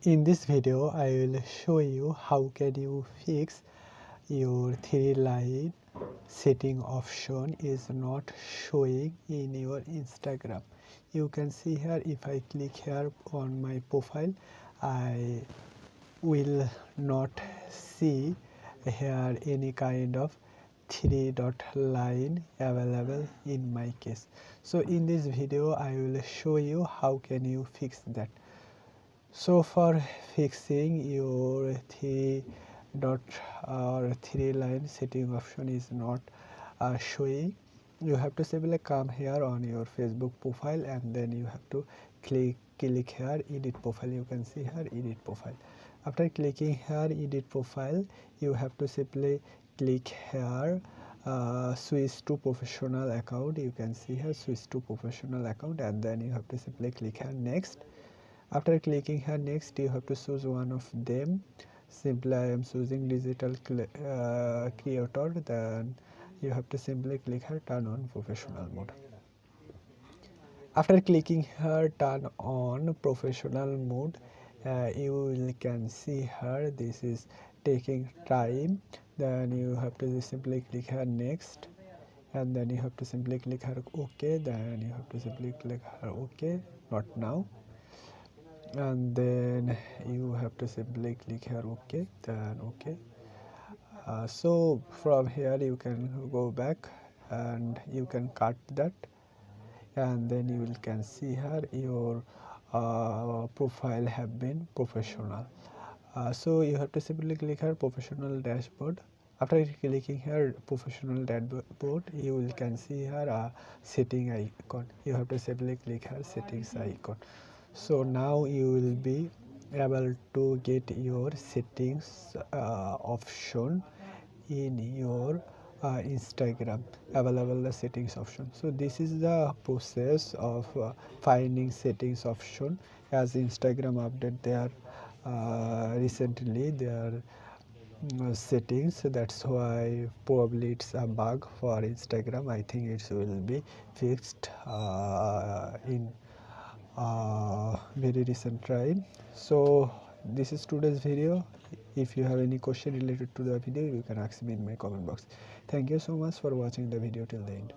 In this video I will show you how can you fix your three line setting option is not showing in your Instagram. You can see here, if I click here on my profile, I will not see here any kind of three dot line available in my case. So in this video I will show you how can you fix that. So for fixing your three dot or three line setting option is not showing, you have to simply come here on your Facebook profile and then you have to click here edit profile. You can see here edit profile. After clicking here edit profile, you have to simply click here switch to professional account. You can see here switch to professional account, and then you have to simply click here next. After clicking here next, you have to choose one of them. Simply I am choosing digital creator. Then you have to simply click here turn on professional mode. After clicking here turn on professional mode, you can see here this is taking time. Then you have to simply click here next, and then you have to simply click here OK. Then you have to simply click here OK, not now, and then you have to simply click here OK, then OK. So from here you can go back and you can cut that, and then you can see here your profile have been professional. So you have to simply click here professional dashboard. After clicking here professional dashboard, you will can see here a setting icon. You have to simply click here settings icon. So now you will be able to get your settings option in your Instagram, available the settings option. So this is the process of finding settings option, as Instagram update their recently their settings. So that's why probably it's a bug for Instagram. I think it will be fixed in very recent time. So this is today's video. If you have any question related to the video, you can ask me in my comment box. Thank you so much for watching the video till the end.